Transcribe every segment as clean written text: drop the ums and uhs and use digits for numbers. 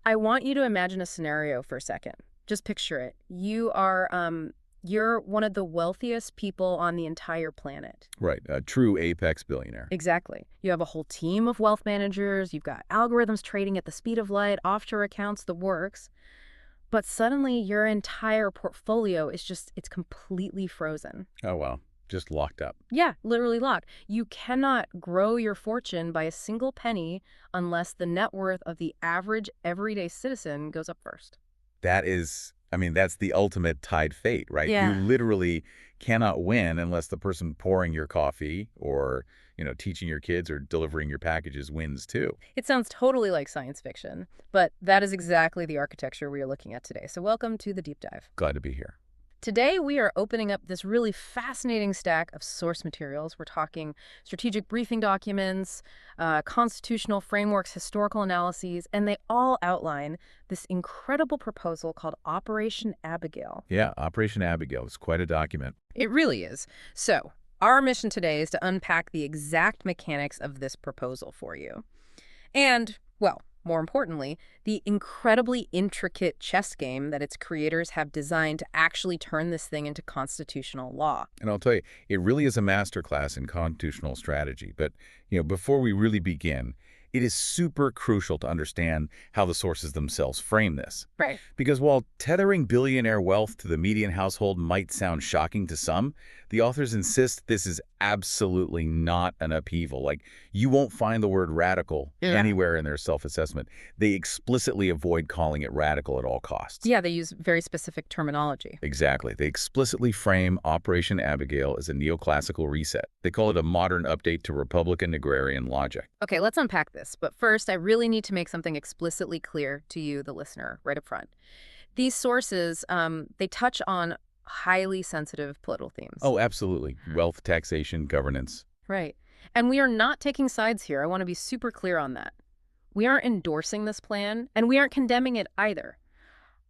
I want you to imagine a scenario for a second. Just picture it. You're one of the wealthiest people on the entire planet. Right, a true apex billionaire. Exactly. You have a whole team of wealth managers, you've got algorithms trading at the speed of light, offshore accounts, the works. But suddenly your entire portfolio it's completely frozen. Oh, well, just locked up. Yeah, literally locked. You cannot grow your fortune by a single penny unless the net worth of the average everyday citizen goes up first. That's the ultimate tied fate, right? Yeah. You literally cannot win unless the person pouring your coffee or, teaching your kids or delivering your packages wins too. It sounds totally like science fiction, but that is exactly the architecture we are looking at today. So welcome to the deep dive. Glad to be here. Today, we are opening up this really fascinating stack of source materials. We're talking strategic briefing documents, constitutional frameworks, historical analyses, and they all outline this incredible proposal called Operation Abigail. Yeah, Operation Abigail is quite a document. It really is. So, our mission today is to unpack the exact mechanics of this proposal for you. And, well, more importantly, the incredibly intricate chess game that its creators have designed to actually turn this thing into constitutional law. And I'll tell you, it really is a masterclass in constitutional strategy. But, before we really begin, it is super crucial to understand how the sources themselves frame this. Right. Because while tethering billionaire wealth to the median household might sound shocking to some, the authors insist this is absolutely not an upheaval. Like, you won't find the word radical anywhere in their self-assessment. They explicitly avoid calling it radical at all costs. Yeah, they use very specific terminology. Exactly. They explicitly frame Operation Abigail as a neoclassical reset. They call it a modern update to Republican agrarian logic. Okay, let's unpack this. But first, I really need to make something explicitly clear to you, the listener, right up front. These sources, they touch on highly sensitive political themes. Oh, absolutely. Wealth, taxation, governance. Right. And we are not taking sides here. I want to be super clear on that. We aren't endorsing this plan, and we aren't condemning it either.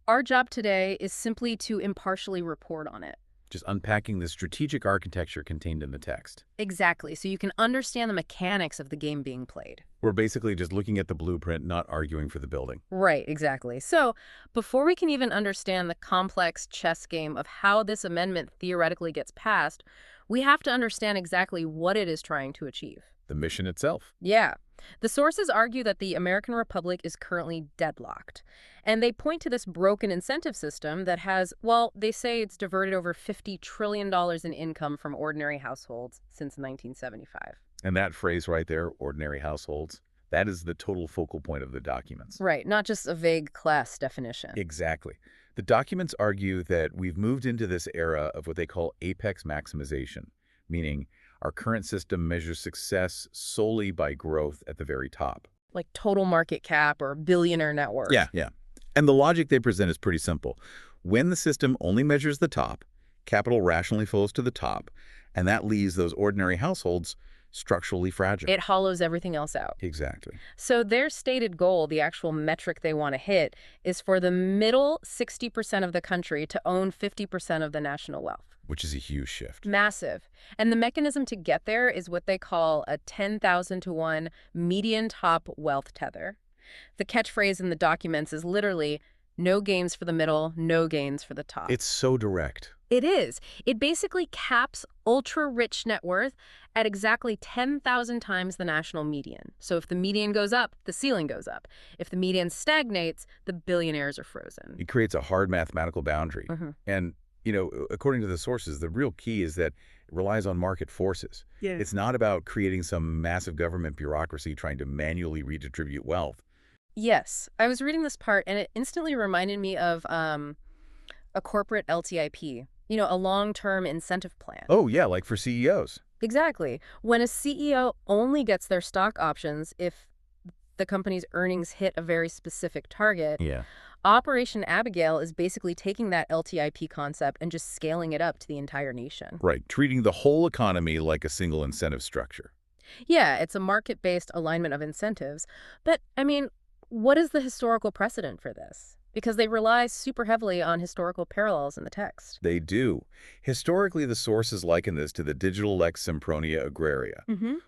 Our job today is simply to impartially report on it. Just unpacking the strategic architecture contained in the text. Exactly, so you can understand the mechanics of the game being played. We're basically just looking at the blueprint, not arguing for the building. Right, exactly. So before we can even understand the complex chess game of how this amendment theoretically gets passed, we have to understand exactly what it is trying to achieve. The mission itself. Yeah. The sources argue that the American Republic is currently deadlocked. And they point to this broken incentive system that has, well, they say it's diverted over $50 trillion in income from ordinary households since 1975. And that phrase right there, ordinary households, that is the total focal point of the documents. Right, not just a vague class definition. Exactly. The documents argue that we've moved into this era of what they call apex maximization, meaning our current system measures success solely by growth at the very top. Like total market cap or billionaire net worth. Yeah. And the logic they present is pretty simple. When the system only measures the top, capital rationally flows to the top, and that leaves those ordinary households structurally fragile. It hollows everything else out. Exactly. So their stated goal, the actual metric they want to hit, is for the middle 60% of the country to own 50% of the national wealth. Which is a huge shift. Massive. And the mechanism to get there is what they call a 10,000 to 1 median top wealth tether. The catchphrase in the documents is literally, no gains for the middle, no gains for the top. It's so direct. It is. It basically caps ultra-rich net worth at exactly 10,000 times the national median. So if the median goes up, the ceiling goes up. If the median stagnates, the billionaires are frozen. It creates a hard mathematical boundary. And according to the sources, the real key is that it relies on market forces. Yeah. It's not about creating some massive government bureaucracy trying to manually redistribute wealth. Yes. I was reading this part, and it instantly reminded me of a corporate LTIP, a long-term incentive plan. Oh, yeah, like for CEOs. Exactly. When a CEO only gets their stock options if the company's earnings hit a very specific target, Yeah. Operation Abigail is basically taking that LTIP concept and just scaling it up to the entire nation. Right, treating the whole economy like a single incentive structure. Yeah, it's a market-based alignment of incentives. But, what is the historical precedent for this? Because they rely super heavily on historical parallels in the text. They do. Historically, the sources liken this to the digital lex sempronia agraria,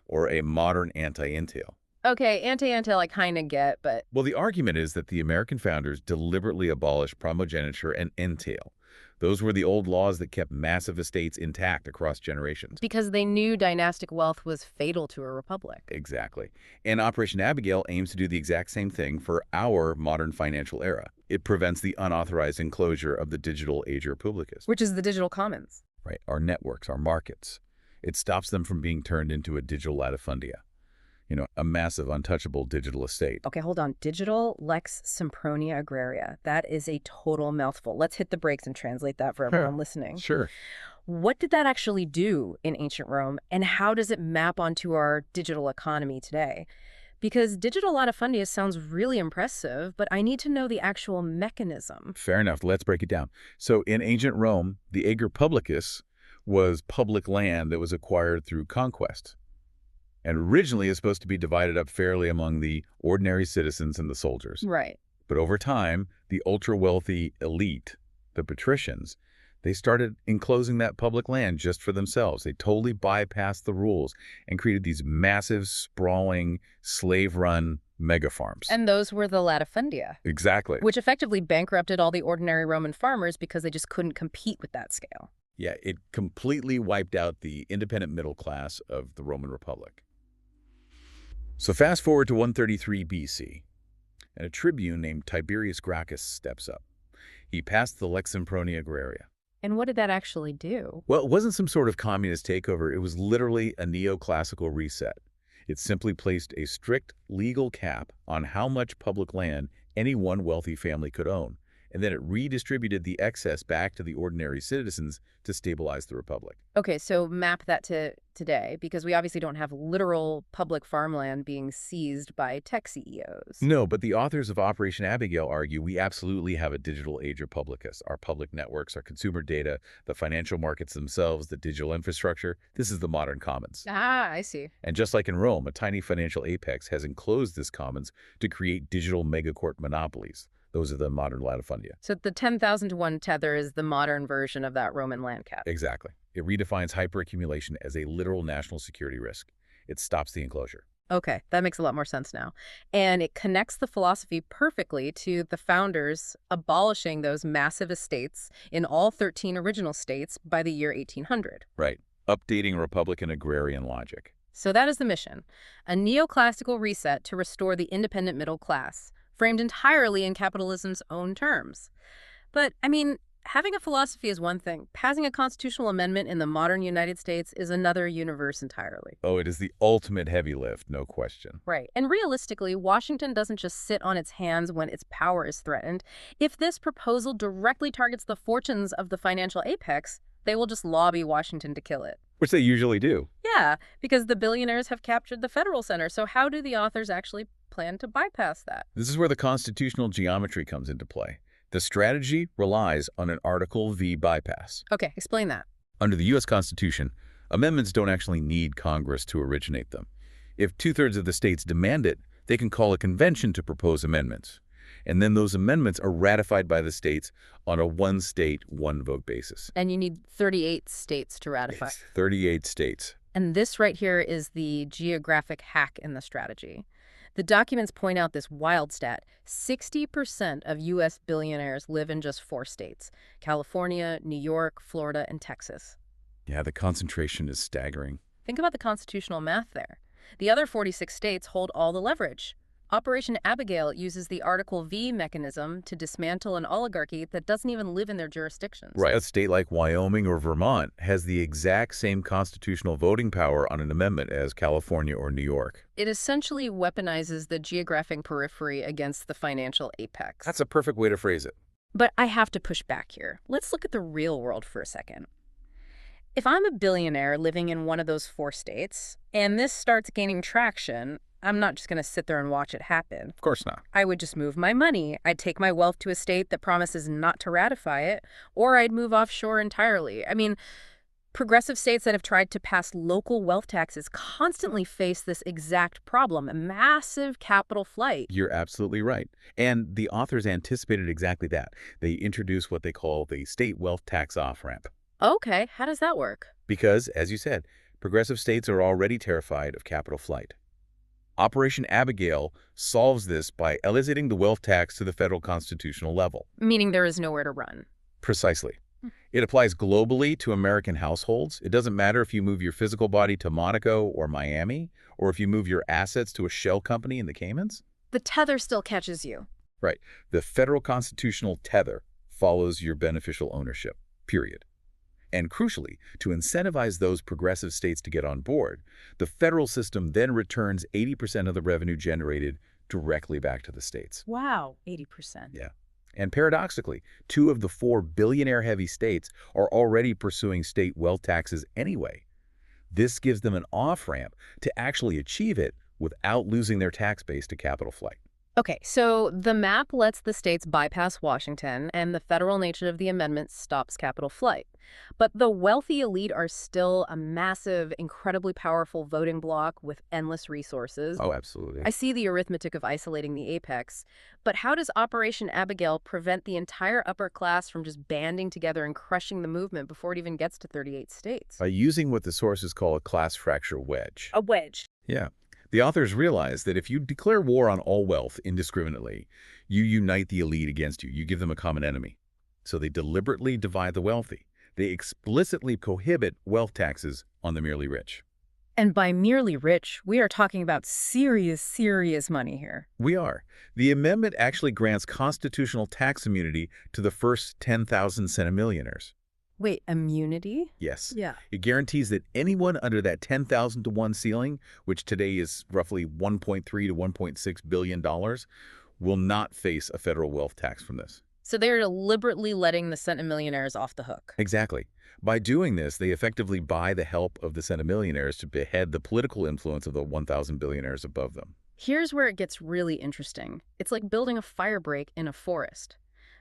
or a modern anti-entail. Okay, ante-ante I kind of get, but Well, the argument is that the American founders deliberately abolished primogeniture and entail. Those were the old laws that kept massive estates intact across generations. because they knew dynastic wealth was fatal to a republic. Exactly. And Operation Abigail aims to do the exact same thing for our modern financial era. It prevents the unauthorized enclosure of the digital age republicus, Which is the digital commons. right? Our networks, our markets. It stops them from being turned into a digital latifundia, a massive, untouchable digital estate. Okay, hold on. Digital Lex Sempronia Agraria. That is a total mouthful. Let's hit the brakes and translate that for everyone listening. Sure. What did that actually do in ancient Rome, and how does it map onto our digital economy today? Because digital latifundia sounds really impressive, but I need to know the actual mechanism. Fair enough. Let's break it down. So in ancient Rome, the ager publicus was public land that was acquired through conquest, and originally is supposed to be divided up fairly among the ordinary citizens and the soldiers. Right. But over time, the ultra-wealthy elite, the patricians, they started enclosing that public land just for themselves. They totally bypassed the rules and created these massive, sprawling, slave-run mega farms. And those were the latifundia, Exactly. which effectively bankrupted all the ordinary Roman farmers because they just couldn't compete with that scale. Yeah, it completely wiped out the independent middle class of the Roman Republic. So fast forward to 133 BC, and a tribune named Tiberius Gracchus steps up. He passed the Lex Sempronia Agraria. And what did that actually do? Well, it wasn't some sort of communist takeover. It was literally a neoclassical reset. It simply placed a strict legal cap on how much public land any one wealthy family could own, and then it redistributed the excess back to the ordinary citizens to stabilize the republic. Okay, so map that to today, because we obviously don't have literal public farmland being seized by tech CEOs. No, but the authors of Operation Abigail argue we absolutely have a digital age republicus. Our public networks, our consumer data, the financial markets themselves, the digital infrastructure. This is the modern commons. Ah, I see. And just like in Rome, a tiny financial apex has enclosed this commons to create digital megacorp monopolies. Those are the modern latifundia. So the 10,000 to 1 tether is the modern version of that Roman land cap. Exactly. It redefines hyperaccumulation as a literal national security risk. It stops the enclosure. Okay, that makes a lot more sense now. And it connects the philosophy perfectly to the founders abolishing those massive estates in all 13 original states by the year 1800. Right. Updating Republican agrarian logic. So that is the mission, a neoclassical reset to restore the independent middle class, framed entirely in capitalism's own terms. But, I mean, having a philosophy is one thing. Passing a constitutional amendment in the modern United States is another universe entirely. Oh, it is the ultimate heavy lift, no question. Right. And realistically, Washington doesn't just sit on its hands when its power is threatened. If this proposal directly targets the fortunes of the financial apex, they will just lobby Washington to kill it. Which they usually do. Yeah, because the billionaires have captured the federal center. So how do the authors actually plan to bypass that? This is where the constitutional geometry comes into play. The strategy relies on an Article V bypass. Okay, explain that. Under the U.S. Constitution, amendments don't actually need Congress to originate them. If two-thirds of the states demand it, they can call a convention to propose amendments. And then those amendments are ratified by the states on a one-state, one-vote basis. And you need 38 states to ratify. It's 38 states. And this right here is the geographic hack in the strategy. The documents point out this wild stat. 60% of U.S. billionaires live in just 4 states: California, New York, Florida, and Texas. Yeah, the concentration is staggering. Think about the constitutional math there. The other 46 states hold all the leverage. Operation Abigail uses the Article V mechanism to dismantle an oligarchy that doesn't even live in their jurisdictions. Right. A state like Wyoming or Vermont has the exact same constitutional voting power on an amendment as California or New York. It essentially weaponizes the geographic periphery against the financial apex. That's a perfect way to phrase it. But I have to push back here. Let's look at the real world for a second. If I'm a billionaire living in one of those 4 states, and this starts gaining traction, I'm not just going to sit there and watch it happen. Of course not. I would just move my money. I'd take my wealth to a state that promises not to ratify it, or I'd move offshore entirely. I mean, progressive states that have tried to pass local wealth taxes constantly face this exact problem, a massive capital flight. You're absolutely right. And the authors anticipated exactly that. They introduced what they call the state wealth tax off-ramp. Okay, how does that work? Because, as you said, progressive states are already terrified of capital flight. Operation Abigail solves this by elevating the wealth tax to the federal constitutional level. Meaning there is nowhere to run. Precisely. It applies globally to American households. It doesn't matter if you move your physical body to Monaco or Miami, or if you move your assets to a shell company in the Caymans. The tether still catches you. Right. The federal constitutional tether follows your beneficial ownership, period. And crucially, to incentivize those progressive states to get on board, the federal system then returns 80% of the revenue generated directly back to the states. Wow, 80%. Yeah. And paradoxically, 2 of the 4 billionaire-heavy states are already pursuing state wealth taxes anyway. This gives them an off-ramp to actually achieve it without losing their tax base to capital flight. Okay, so the map lets the states bypass Washington, and the federal nature of the amendment stops capital flight. But the wealthy elite are still a massive, incredibly powerful voting bloc with endless resources. Oh, absolutely. I see the arithmetic of isolating the apex, but how does Operation Abigail prevent the entire upper class from just banding together and crushing the movement before it even gets to 38 states? By using what the sources call a class fracture wedge. A wedge. Yeah. The authors realize that if you declare war on all wealth indiscriminately, you unite the elite against you. You give them a common enemy. So they deliberately divide the wealthy. They explicitly prohibit wealth taxes on the merely rich. And by merely rich, we are talking about serious, serious money here. We are. The amendment actually grants constitutional tax immunity to the first 10,000 centimillionaires. Wait, immunity? Yes. Yeah. It guarantees that anyone under that 10,000 to 1 ceiling, which today is roughly $1.3 to $1.6 billion, will not face a federal wealth tax from this. So they're deliberately letting the centimillionaires off the hook. Exactly. By doing this, they effectively buy the help of the centimillionaires to behead the political influence of the 1,000 billionaires above them. Here's where it gets really interesting. It's like building a fire break in a forest.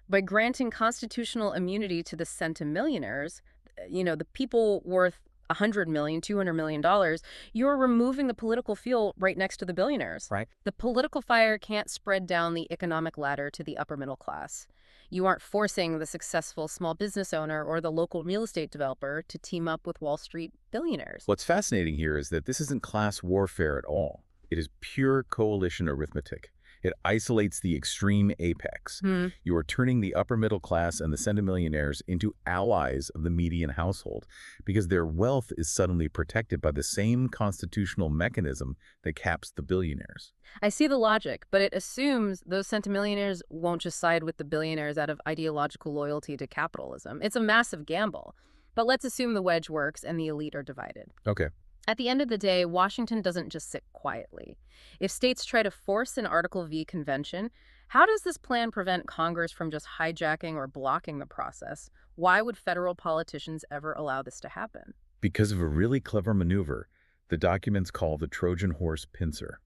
By granting constitutional immunity to the centimillionaires, the people worth $100 million, $200 million, you're removing the political fuel right next to the billionaires. Right. The political fire can't spread down the economic ladder to the upper middle class. You aren't forcing the successful small business owner or the local real estate developer to team up with Wall Street billionaires. What's fascinating here is that this isn't class warfare at all. It is pure coalition arithmetic. It isolates the extreme apex. You are turning the upper middle class and the centimillionaires into allies of the median household because their wealth is suddenly protected by the same constitutional mechanism that caps the billionaires. I see the logic, but it assumes those centimillionaires won't just side with the billionaires out of ideological loyalty to capitalism. It's a massive gamble. But let's assume the wedge works and the elite are divided. Okay. At the end of the day, Washington doesn't just sit quietly. If states try to force an Article V convention, how does this plan prevent Congress from just hijacking or blocking the process? Why would federal politicians ever allow this to happen? Because of a really clever maneuver, the documents call the Trojan horse pincer.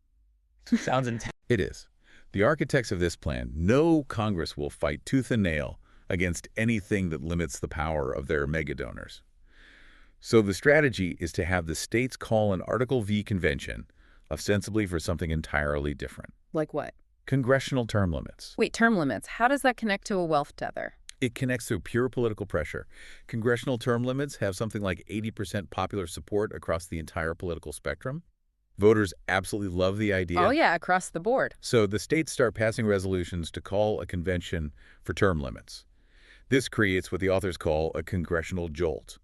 Sounds intense. It is. The architects of this plan know Congress will fight tooth and nail against anything that limits the power of their mega donors. So the strategy is to have the states call an Article V convention, ostensibly for something entirely different. Like what? Congressional term limits. Wait, term limits. How does that connect to a wealth tether? It connects through pure political pressure. Congressional term limits have something like 80% popular support across the entire political spectrum. Voters absolutely love the idea. Oh, yeah, across the board. So the states start passing resolutions to call a convention for term limits. This creates what the authors call a congressional jolt.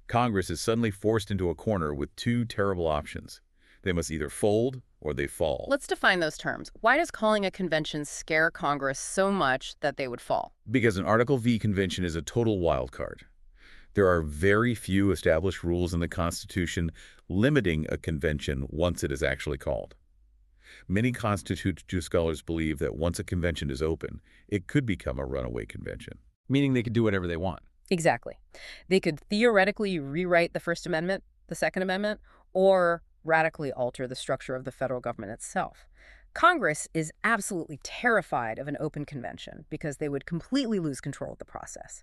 Congress is suddenly forced into a corner with 2 terrible options. They must either fold or they fall. Let's define those terms. Why does calling a convention scare Congress so much that they would fall? Because an Article V convention is a total wild card. There are very few established rules in the Constitution limiting a convention once it is actually called. Many constitutional scholars believe that once a convention is open, it could become a runaway convention. Meaning they could do whatever they want. Exactly. They could theoretically rewrite the First Amendment, the Second Amendment, or radically alter the structure of the federal government itself. Congress is absolutely terrified of an open convention because they would completely lose control of the process.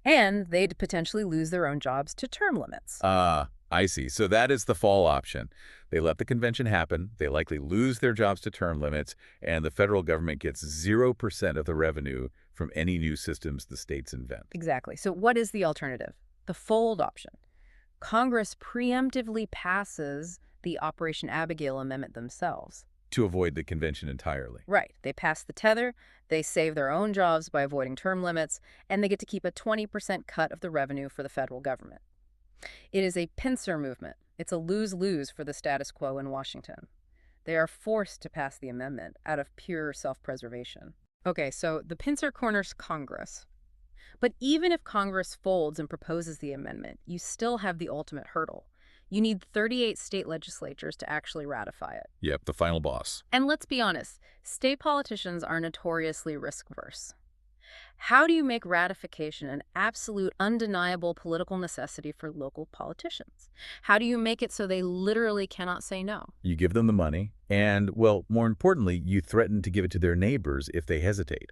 And they'd potentially lose their own jobs to term limits. I see. So that is the fall option. They let the convention happen, they likely lose their jobs to term limits, and the federal government gets 0% of the revenue from any new systems the states invent. Exactly. So what is the alternative? The fold option. Congress preemptively passes the Operation Abigail amendment themselves. to avoid the convention entirely. Right. They pass the tether, they save their own jobs by avoiding term limits, and they get to keep a 20% cut of the revenue for the federal government. It is a pincer movement. It's a lose-lose for the status quo in Washington. They are forced to pass the amendment out of pure self-preservation. Okay, so the pincer corners Congress. But even if Congress folds and proposes the amendment, you still have the ultimate hurdle. You need 38 state legislatures to actually ratify it. Yep, the final boss. And let's be honest, state politicians are notoriously risk-averse. How do you make ratification an absolute, undeniable political necessity for local politicians? How do you make it so they literally cannot say no? You give them the money, and, well, more importantly, you threaten to give it to their neighbors if they hesitate.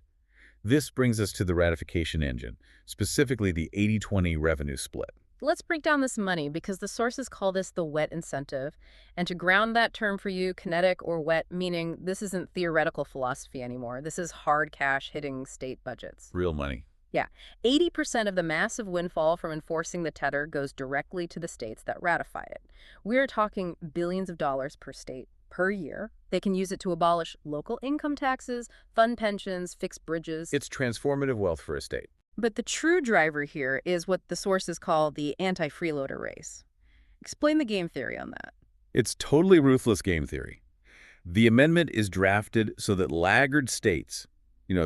This brings us to the ratification engine, specifically the 80-20 revenue split. Let's break down this money because the sources call this the wet incentive. And to ground that term for you, kinetic or wet, meaning this isn't theoretical philosophy anymore. This is hard cash hitting state budgets. Real money. Yeah, 80% of the massive windfall from enforcing the tether goes directly to the states that ratify it. We're talking billions of dollars per state per year. They can use it to abolish local income taxes, fund pensions, fix bridges. It's transformative wealth for a state. But the true driver here is what the sources call the anti-freeloader race. Explain the game theory on that. It's totally ruthless game theory. The amendment is drafted so that laggard states,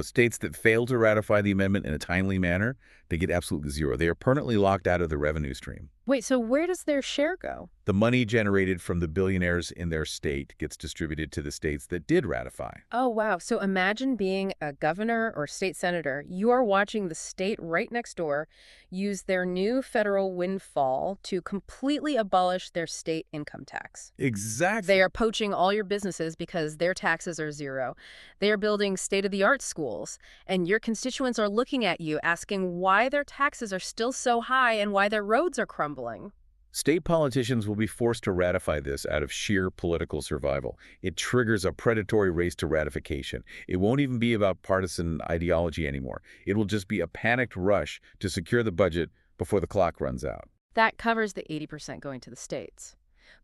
states that fail to ratify the amendment in a timely manner, they get absolutely zero. They are permanently locked out of the revenue stream. Wait, so where does their share go? The money generated from the billionaires in their state gets distributed to the states that did ratify. Oh, wow. So imagine being a governor or state senator. You are watching the state right next door use their new federal windfall to completely abolish their state income tax. Exactly. They are poaching all your businesses because their taxes are zero. They are building state-of-the-art schools, and your constituents are looking at you asking why their taxes are still so high and why their roads are crumbling. State politicians will be forced to ratify this out of sheer political survival. It triggers a predatory race to ratification. It won't even be about partisan ideology anymore. It will just be a panicked rush to secure the budget before the clock runs out. That covers the 80% going to the states.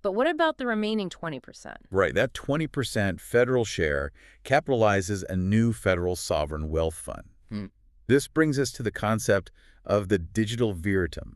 But what about the remaining 20%? Right, that 20% federal share capitalizes a new federal sovereign wealth fund. This brings us to the concept of the digital viritim,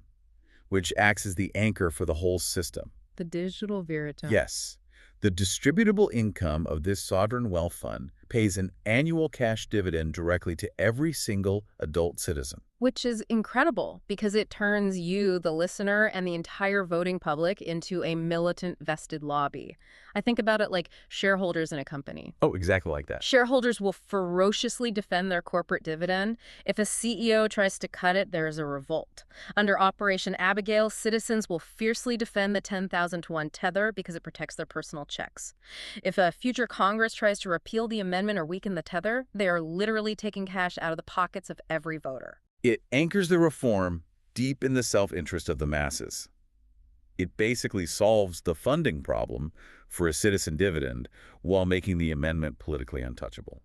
which acts as the anchor for the whole system. The digital viritim. Yes. The distributable income of this sovereign wealth fund pays an annual cash dividend directly to every single adult citizen. Which is incredible because it turns you, the listener, and the entire voting public into a militant vested lobby. I think about it like shareholders in a company. Oh, exactly like that. Shareholders will ferociously defend their corporate dividend. If a CEO tries to cut it, there is a revolt. Under Operation Abigail, citizens will fiercely defend the 10,000-to-1 tether because it protects their personal checks. If a future Congress tries to repeal the amendment or weaken the tether, they are literally taking cash out of the pockets of every voter. It anchors the reform deep in the self-interest of the masses. It basically solves the funding problem for a citizen dividend while making the amendment politically untouchable.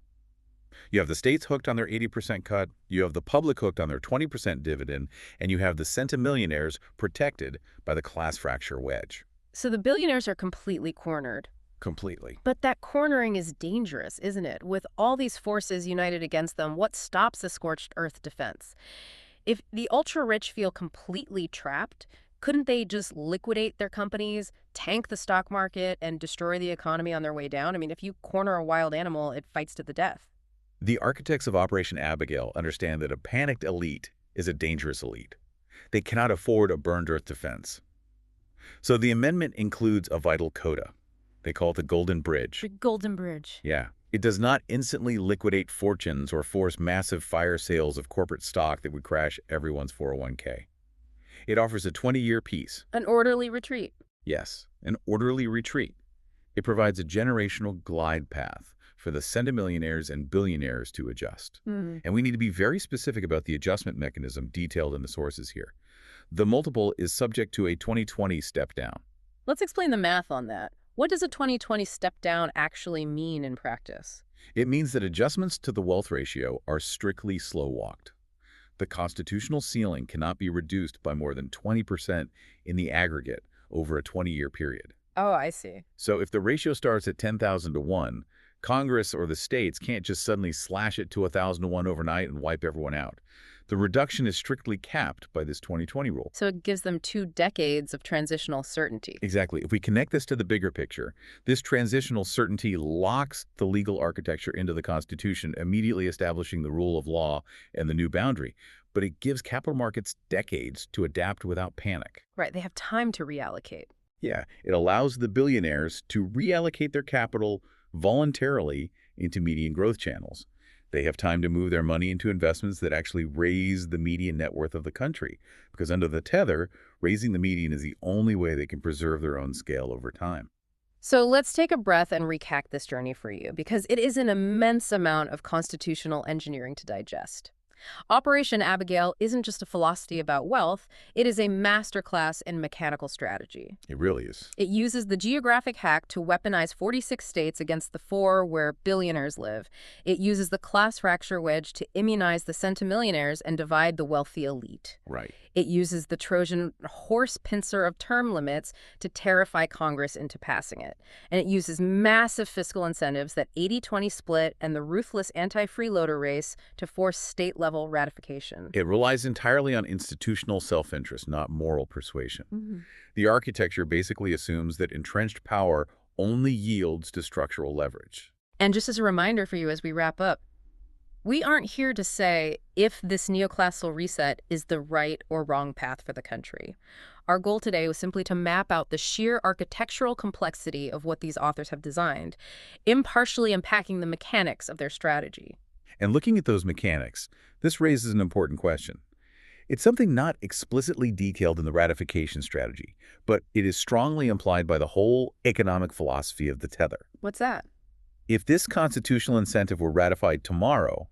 You have the states hooked on their 80% cut, you have the public hooked on their 20% dividend, and you have the centimillionaires protected by the class fracture wedge. So the billionaires are completely cornered. Completely. But that cornering is dangerous, isn't it? With all these forces united against them, what stops a scorched earth defense? If the ultra-rich feel completely trapped, couldn't they just liquidate their companies, tank the stock market, and destroy the economy on their way down? I mean, if you corner a wild animal, it fights to the death. The architects of Operation Abigail understand that a panicked elite is a dangerous elite. They cannot afford a burned earth defense. So the amendment includes a vital coda. They call it the Golden Bridge. The Golden Bridge. Yeah. It does not instantly liquidate fortunes or force massive fire sales of corporate stock that would crash everyone's 401k. It offers a 20-year peace. An orderly retreat. Yes, an orderly retreat. It provides a generational glide path for the centimillionaires and billionaires to adjust. And we need to be very specific about the adjustment mechanism detailed in the sources here. The multiple is subject to a 20/20 step down. Let's explain the math on that. What does a 20/20 step down actually mean in practice? It means that adjustments to the wealth ratio are strictly slow-walked. The constitutional ceiling cannot be reduced by more than 20% in the aggregate over a 20-year period. Oh, I see. So if the ratio starts at 10,000 to 1, Congress or the states can't just suddenly slash it to 1,000 to 1 overnight and wipe everyone out. The reduction is strictly capped by this 2020 rule. So it gives them 2 decades of transitional certainty. Exactly. If we connect this to the bigger picture, this transitional certainty locks the legal architecture into the Constitution, immediately establishing the rule of law and the new boundary. But it gives capital markets decades to adapt without panic. Right, they have time to reallocate. Yeah, it allows the billionaires to reallocate their capital voluntarily into median growth channels. They have time to move their money into investments that actually raise the median net worth of the country, because under the tether, raising the median is the only way they can preserve their own scale over time. So let's take a breath and recap this journey for you, because it is an immense amount of constitutional engineering to digest. Operation Abigail isn't just a philosophy about wealth, it is a masterclass in mechanical strategy. It really is. It uses the geographic hack to weaponize 46 states against the 4 where billionaires live. It uses the class fracture wedge to immunize the centimillionaires and divide the wealthy elite. Right. It uses the Trojan horse pincer of term limits to terrify Congress into passing it. And it uses massive fiscal incentives, that 80-20 split and the ruthless anti-freeloader race, to force state-level ratification. It relies entirely on institutional self-interest, not moral persuasion. The architecture basically assumes that entrenched power only yields to structural leverage. And just as a reminder for you as we wrap up, we aren't here to say if this neoclassical reset is the right or wrong path for the country. Our goal today was simply to map out the sheer architectural complexity of what these authors have designed, impartially unpacking the mechanics of their strategy. And looking at those mechanics, this raises an important question. It's something not explicitly detailed in the ratification strategy, but it is strongly implied by the whole economic philosophy of the tether. What's that? If this constitutional incentive were ratified tomorrow,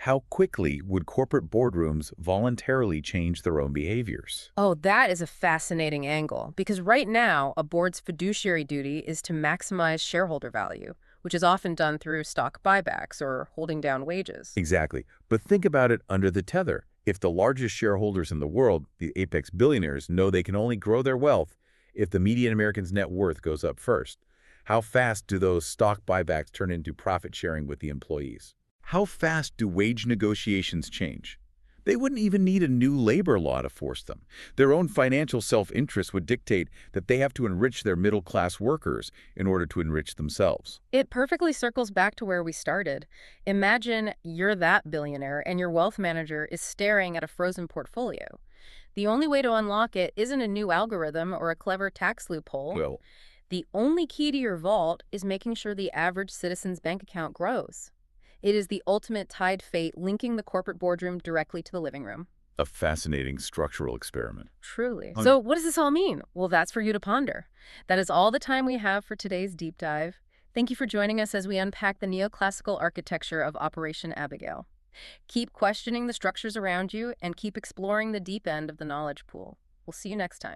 how quickly would corporate boardrooms voluntarily change their own behaviors? Oh, that is a fascinating angle, because right now, a board's fiduciary duty is to maximize shareholder value, which is often done through stock buybacks or holding down wages. Exactly. But think about it under the tether. If the largest shareholders in the world, the apex billionaires, know they can only grow their wealth if the median American's net worth goes up first, how fast do those stock buybacks turn into profit sharing with the employees? How fast do wage negotiations change? They wouldn't even need a new labor law to force them. Their own financial self-interest would dictate that they have to enrich their middle-class workers in order to enrich themselves. It perfectly circles back to where we started. Imagine you're that billionaire and your wealth manager is staring at a frozen portfolio. The only way to unlock it isn't a new algorithm or a clever tax loophole. Well, The only key to your vault is making sure the average citizen's bank account grows. It is the ultimate tied fate, linking the corporate boardroom directly to the living room. a fascinating structural experiment. Truly. So what does this all mean? Well, that's for you to ponder. That is all the time we have for today's deep dive. Thank you for joining us as we unpack the neoclassical architecture of Operation Abigail. Keep questioning the structures around you and keep exploring the deep end of the knowledge pool. We'll see you next time.